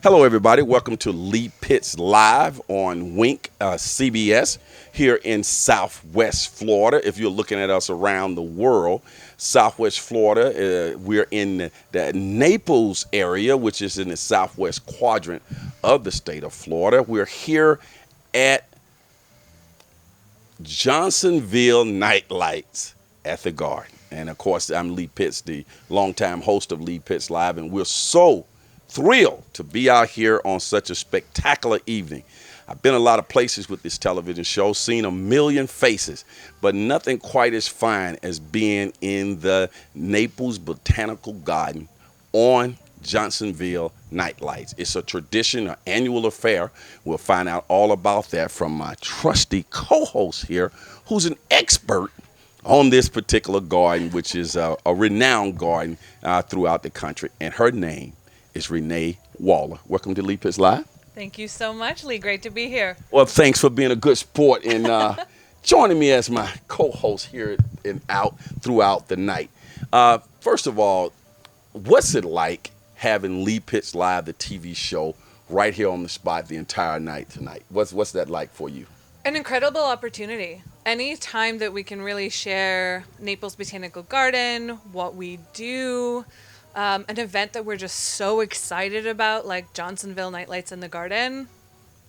Hello, everybody. Welcome to Lee Pitts Live on Wink CBS here in Southwest Florida. If you're looking at us around the world, Southwest Florida, we're in the Naples area, which is in the southwest quadrant of the state of Florida. We're here at Johnsonville Night Lights at the Garden. And of course, I'm Lee Pitts, the longtime host of Lee Pitts Live, and we're so thrilled to be out here on such a spectacular evening. I've been a lot of places with this television show, seen a million faces, but nothing quite as fine as being in the Naples Botanical Garden on Johnsonville Night Lights. It's a tradition, an annual affair. We'll find out all about that from my trusty co-host here, who's an expert on this particular garden, which is a renowned garden throughout the country. And her name is Renee Waller. Welcome to Lee Pitts Live. Thank you so much, Lee. Great to be here. Well, thanks for being a good sport and joining me as my co-host here and out throughout the night. First of all, what's it like having Lee Pitts Live, the TV show, right here on the spot the entire night tonight? What's that like for you? An incredible opportunity. Any time that we can really share Naples Botanical Garden, what we do, an event that we're just so excited about, like Johnsonville Night Lights in the Garden.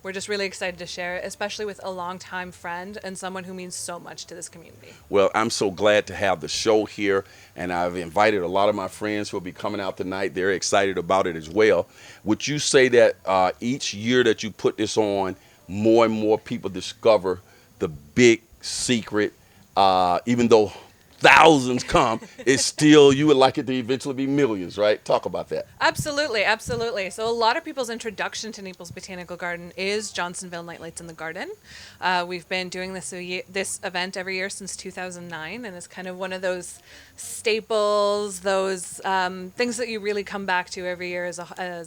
We're just really excited to share it, especially with a longtime friend and someone who means so much to this community. Well, I'm so glad to have the show here, and I've invited a lot of my friends who will be coming out tonight. They're excited about it as well. Would you say that each year that you put this on, more and more people discover the big secret, even though thousands come, it's still, you would like it to eventually be millions, right? Talk about that. Absolutely, absolutely. So a lot of people's introduction to Naples Botanical Garden is Johnsonville Night Lights in the Garden. We've been doing this event every year since 2009, and it's kind of one of those staples, those things that you really come back to every year as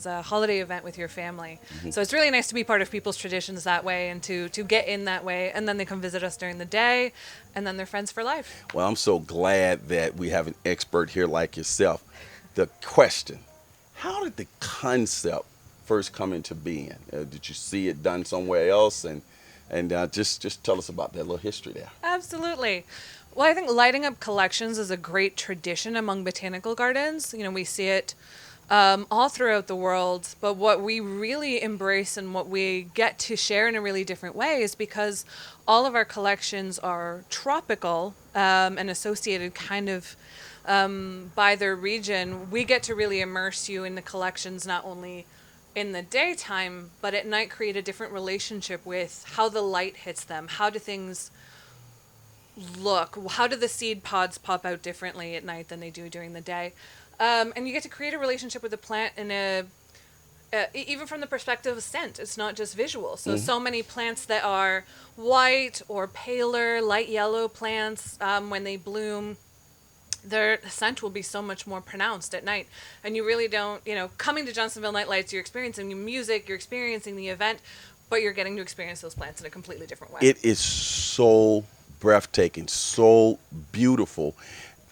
a holiday event with your family. Mm-hmm. So it's really nice to be part of people's traditions that way and to get in that way, and then they come visit us during the day, and then they're friends for life. Well, I'm so glad that we have an expert here like yourself. The question, how did the concept first come into being? Did you see it done somewhere else? And just tell us about that little history there. Absolutely. Well, I think lighting up collections is a great tradition among botanical gardens. You know, we see it all throughout the world, but what we really embrace and what we get to share in a really different way is because all of our collections are tropical and associated kind of by their region. We get to really immerse you in the collections, not only in the daytime, but at night create a different relationship with how the light hits them. How do things look? How do the seed pods pop out differently at night than they do during the day? And you get to create a relationship with the plant in even from the perspective of scent. It's not just visual. So, so many plants that are white or paler, light yellow plants, when they bloom, their scent will be so much more pronounced at night. And you really don't, coming to Johnsonville Night Lights, you're experiencing the music, you're experiencing the event, but you're getting to experience those plants in a completely different way. It is so breathtaking, so beautiful.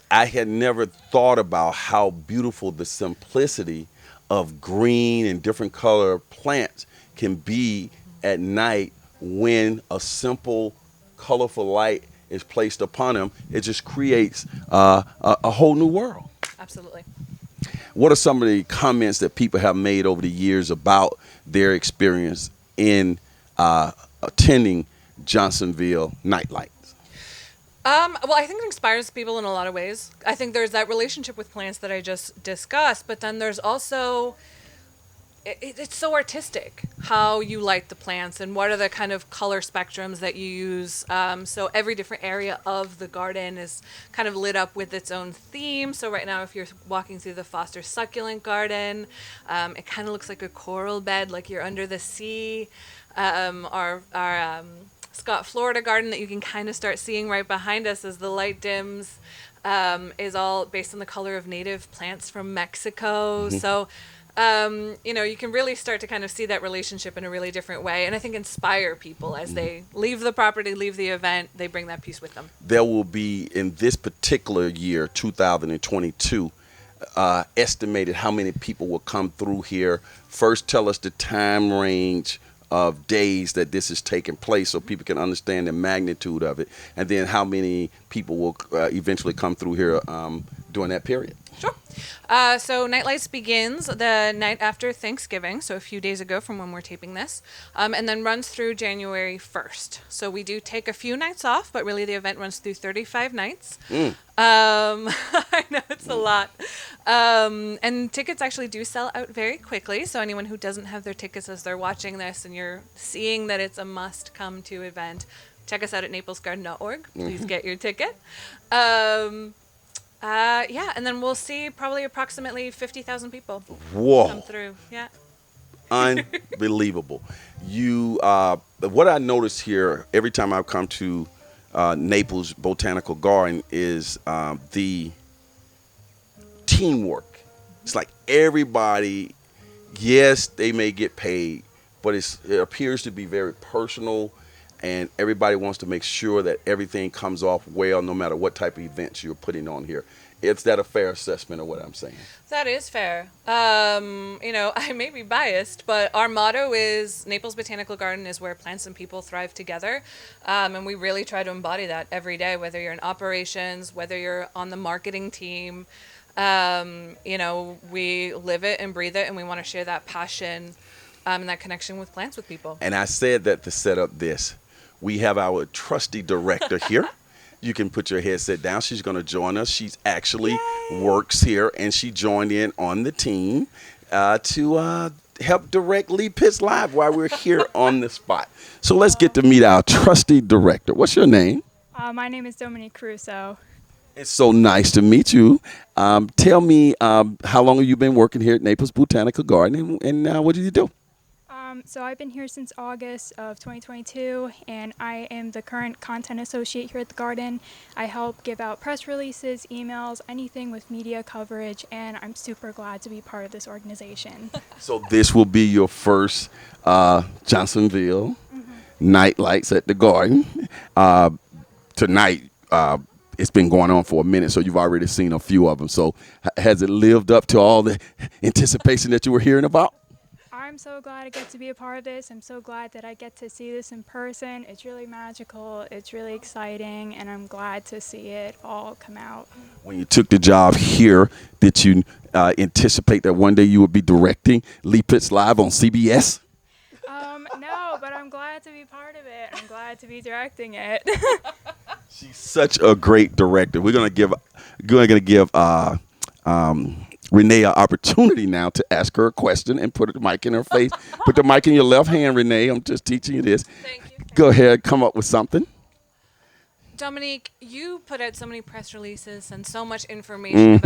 I had never thought about how beautiful the simplicity of green and different color plants can be at night when a simple, colorful light is placed upon them. It just creates a whole new world. Absolutely. What are some of the comments that people have made over the years about their experience in attending Johnsonville Night Lights? Well, I think it inspires people in a lot of ways. I think there's that relationship with plants that I just discussed, but then there's also, it's so artistic how you light the plants and what are the kind of color spectrums that you use. So every different area of the garden is kind of lit up with its own theme. So right now, if you're walking through the Foster Succulent Garden, it kind of looks like a coral bed, like you're under the sea. Our Scott, Florida garden that you can kind of start seeing right behind us as the light dims is all based on the color of native plants from Mexico. Mm-hmm. So, you can really start to kind of see that relationship in a really different way. And I think inspire people as they leave the property, leave the event, they bring that piece with them. There will be, in this particular year, 2022, estimated how many people will come through here. First, tell us the time range of days that this is taking place so people can understand the magnitude of it, and then how many people will eventually come through here during that period. Sure. So Night Lights begins the night after Thanksgiving, so a few days ago from when we're taping this, and then runs through January 1st. So we do take a few nights off, but really the event runs through 35 nights. I know it's a lot. And tickets actually do sell out very quickly. So anyone who doesn't have their tickets as they're watching this and you're seeing that it's a must come to event, check us out at naplesgarden.org. Please get your ticket. Yeah, and then we'll see probably approximately 50,000 people Whoa. come through. Yeah. Unbelievable. You, what I notice here every time I come to Naples Botanical Garden is the teamwork. It's like everybody, yes, they may get paid, but it appears to be very personal, and everybody wants to make sure that everything comes off well no matter what type of events you're putting on here. Is that a fair assessment of what I'm saying? That is fair. I may be biased, but our motto is Naples Botanical Garden is where plants and people thrive together. And we really try to embody that every day, whether you're in operations, whether you're on the marketing team. We live it and breathe it, and we want to share that passion and that connection with plants with people. And I said that to set up this. We have our trusty director here. You can put your headset down. She's going to join us. She's actually works here, and she joined in on the team to help direct Lead Pits Live while we're here on the spot. So let's get to meet our trusty director. What's your name? My name is Dominique Crusoe. It's so nice to meet you. Tell me, how long have you been working here at Naples Botanical Garden, and what do you do? So I've been here since August of 2022, and I am the current content associate here at the garden. I help give out press releases, emails, anything with media coverage, and I'm super glad to be part of this organization. So this will be your first Johnsonville Night Lights at the garden. Tonight, it's been going on for a minute, so you've already seen a few of them. So has it lived up to all the anticipation that you were hearing about? I'm so glad I get to be a part of this. I'm so glad that I get to see this in person. It's really magical. It's really exciting, and I'm glad to see it all come out. When you took the job here, did you anticipate that one day you would be directing Lead Pits Live on CBS? No, but I'm glad to be part of it. I'm glad to be directing it. She's such a great director. We're gonna give Renee an opportunity now to ask her a question and put the mic in her face. Put the mic in your left hand, Renee. I'm just teaching you this. Thank you. Go ahead, come up with something. Dominique, you put out so many press releases and so much information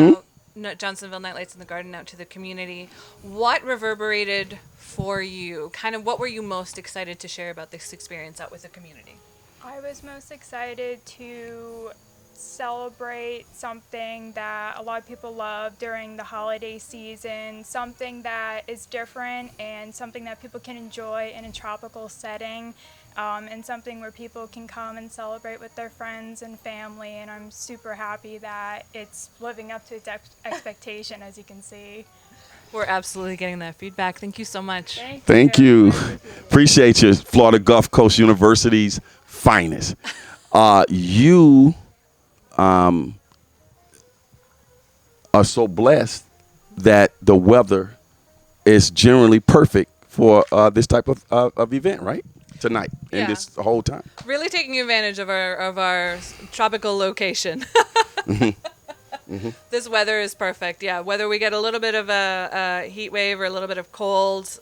about Johnsonville Night Lights in the Garden out to the community. What reverberated for you? Kind of what were you most excited to share about this experience out with the community? I was most excited to celebrate something that a lot of people love during the holiday season, something that is different and something that people can enjoy in a tropical setting, and something where people can come and celebrate with their friends and family. And I'm super happy that it's living up to its expectation, as you can see. We're absolutely getting that feedback. Thank you so much. Thank you. Appreciate you. Florida Gulf Coast University's finest. You are so blessed that the weather is generally perfect for this type of event, right? Tonight and this whole time. Really taking advantage of our tropical location. This weather is perfect. Yeah, whether we get a little bit of a heat wave or a little bit of cold,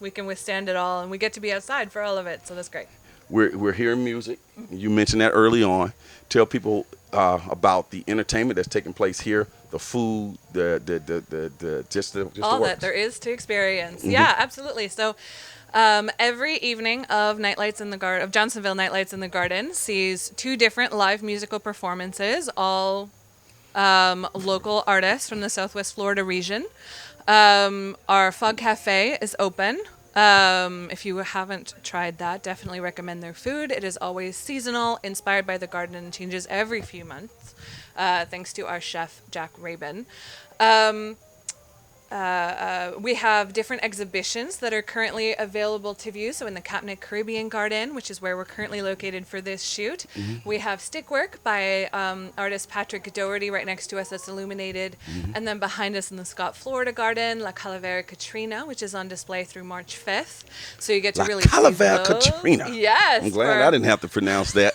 we can withstand it all, and we get to be outside for all of it. So that's great. We're hearing music. You mentioned that early on. Tell people about the entertainment that's taking place here, the food, just all the that there is to experience. Yeah, absolutely. So every evening of Johnsonville Night Lights in the Garden sees 2 different live musical performances, all local artists from the Southwest Florida region. Our Fog Cafe is open. If you haven't tried that, definitely recommend their food. It is always seasonal, inspired by the garden, and changes every few months. thanks to our chef, Jack Rabin. Um, we have different exhibitions that are currently available to view. So in the Capnic Caribbean Garden, which is where we're currently located for this shoot, we have stickwork by artist Patrick Doherty right next to us that's illuminated. And then behind us in the Scott, Florida Garden, La Calavera Katrina, which is on display through March 5th. So you get to La really Calavera see those. Katrina. Yes. I'm glad I didn't have to pronounce that.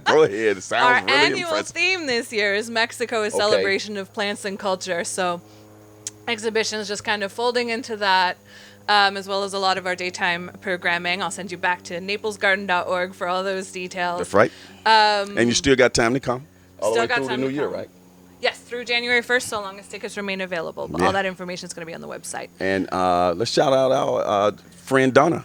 Go ahead. It sounds Our really annual impressive. theme this year is Mexico, a Okay. celebration of plants and culture. So exhibitions just kind of folding into that, as well as a lot of our daytime programming. I'll send you back to naplesgarden.org for all those details. That's right. And you still got time to come? All the Still way got through the time new to year, come. right? Yes, through January 1st, so long as tickets remain available. But Yeah. all that information is going to be on the website. And let's shout out our friend Donna,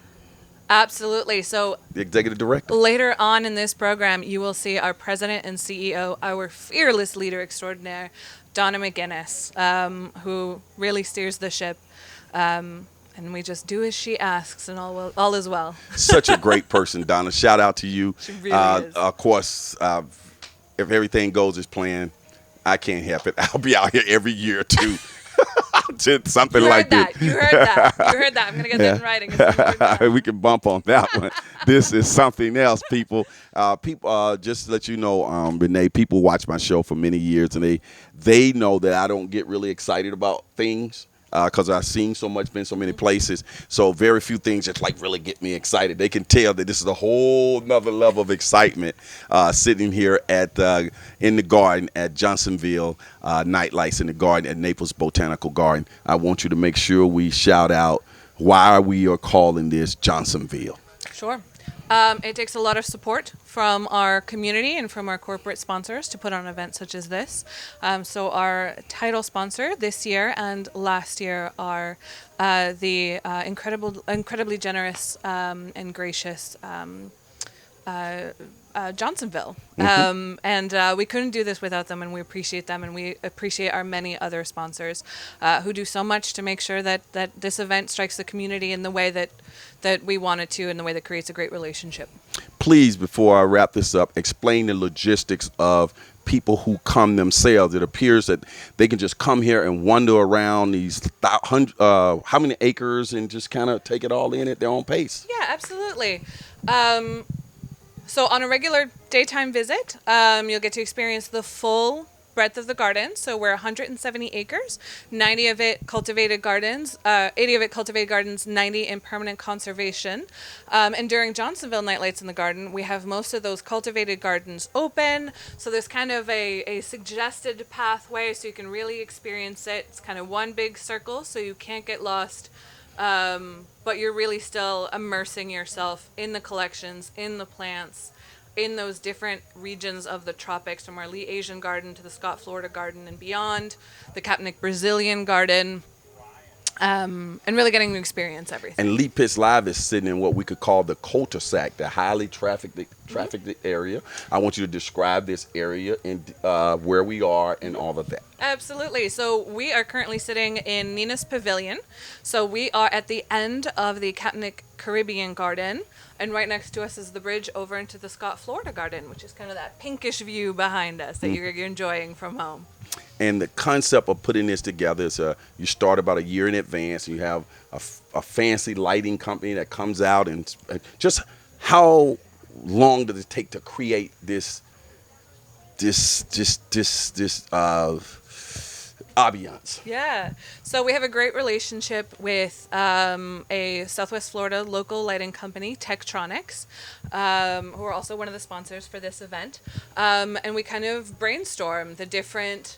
Absolutely. So the executive director. later on in this program, you will see our president and CEO, our fearless leader extraordinaire, Donna McGinnis, who really steers the ship. And we just do as she asks, and all is well. Such a great person, Donna. Shout out to you. She really is. Of course, if everything goes as planned, I can't help it. I'll be out here every year too. Just something You like heard that. this. You heard that. You heard that. I'm going to get that in writing. As soon as we're done. We can bump on that one. This is something else, people. Just to let you know, Renee, people watch my show for many years, and they know that I don't get really excited about things because I've seen so much, been so many places. So very few things just like really get me excited. They can tell that this is a whole nother level of excitement sitting here in the garden at Johnsonville Night Lights in the garden at Naples Botanical Garden. I want you to make sure we shout out why we are calling this Johnsonville. Sure. It takes a lot of support from our community and from our corporate sponsors to put on events such as this. So our title sponsor this year and last year are the incredibly generous and gracious Johnsonville. And we couldn't do this without them, and we appreciate them, and we appreciate our many other sponsors who do so much to make sure that this event strikes the community in the way that we want it to, in the way that creates a great relationship. Please, before I wrap this up, explain the logistics of people who come themselves. It appears that they can just come here and wander around these how many acres and just kind of take it all in at their own pace. Yeah, absolutely. So on a regular daytime visit, you'll get to experience the full breadth of the garden. So we're 170 acres, 90 of it cultivated gardens, 80 of it cultivated gardens, 90 in permanent conservation. And during Johnsonville Night Lights in the Garden, we have most of those cultivated gardens open. So there's kind of a suggested pathway so you can really experience it. It's kind of one big circle, so you can't get lost. But you're really still immersing yourself in the collections, in the plants, in those different regions of the tropics, from our Lee Asian Garden to the Scott, Florida Garden and beyond, the Capnic Brazilian Garden, and really getting to experience everything. And Lee Pitts Live is sitting in what we could call the cul-de-sac, the highly trafficked area. I want you to describe this area and where we are and all of that. Absolutely. So we are currently sitting in Nina's Pavilion. So we are at the end of the Capnic Caribbean Garden, and right next to us is the bridge over into the Scott, Florida Garden, which is kind of that pinkish view behind us that you're enjoying from home. And the concept of putting this together is you start about a year in advance. And you have a fancy lighting company that comes out, and just how long does it take to create this ambiance? Yeah. So we have a great relationship with a Southwest Florida local lighting company, Tektronix, who are also one of the sponsors for this event. And we kind of brainstorm the different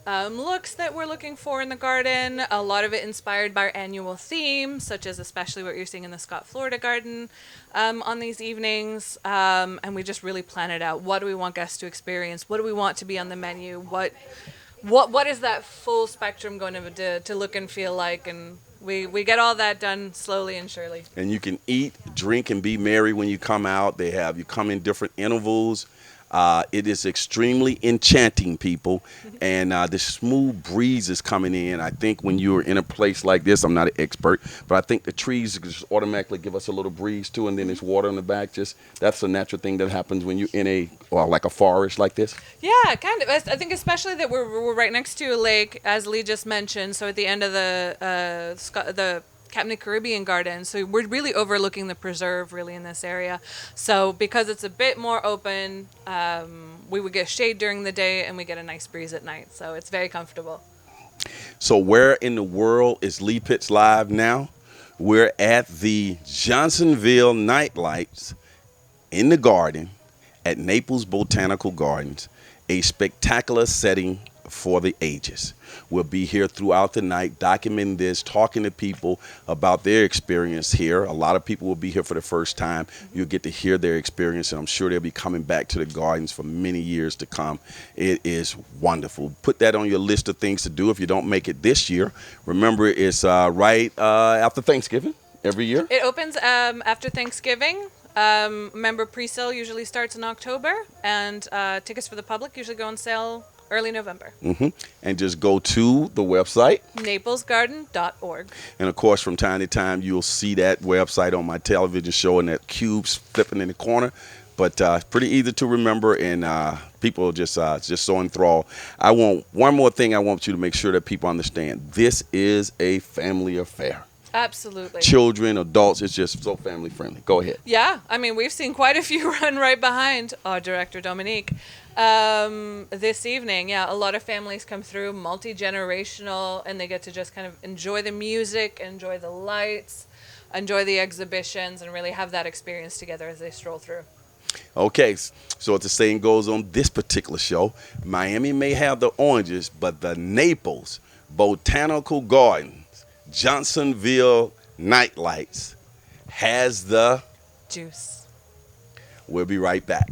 looks that we're looking for in the garden. A lot of it inspired by our annual theme, such as especially what you're seeing in the Scott, Florida Garden on these evenings. And we just really plan it out. What do we want guests to experience? What do we want to be on the menu? What is that full spectrum going to look and feel like? And we get all that done slowly and surely. And you can eat, drink, and be merry when you come out. You come in different intervals. It is extremely enchanting, people, and the smooth breeze is coming in. I think when you're in a place like this, I'm not an expert, but I think the trees just automatically give us a little breeze too, and then there's water in the back. Just that's a natural thing that happens when you're in a or like a forest like this. Yeah, kind of. I think especially that we're right next to a lake, as Lee just mentioned. So at the end of the Captain Caribbean Garden, so we're really overlooking the preserve really in this area. So because it's a bit more open, we would get shade during the day and we get a nice breeze at night. So it's very comfortable. So where in the world is Lee Pitts Live now? We're at the Johnsonville Night Lights in the garden at Naples Botanical Gardens, a spectacular setting for the ages. We'll be here throughout the night documenting this, talking to people about their experience here. A lot of people will be here for the first time. You'll get to hear their experience, and I'm sure they'll be coming back to the gardens for many years to come. It is wonderful. Put that on your list of things to do if you don't make it this year. Remember, it's right after Thanksgiving every year. It opens after Thanksgiving. Member pre-sale usually starts in October, and tickets for the public usually go on sale early November. And just go to the website. naplesgarden.org. And of course, from time to time, you'll see that website on my television show and that cube's flipping in the corner. But pretty easy to remember, and people are just so enthralled. I want one more thing I want you to make sure that people understand. This is a family affair. Absolutely. Children, adults, it's just so family friendly. Go ahead. Yeah, I mean, we've seen quite a few run right behind our director, Dominique, this evening. Yeah, a lot of families come through, multi-generational, and they get to just kind of enjoy the music, enjoy the lights, enjoy the exhibitions, and really have that experience together as they stroll through. Okay, so as the saying goes on this particular show, Miami may have the oranges, but the Naples Botanical Gardens, Johnsonville Night Lights has the Juice. We'll be right back.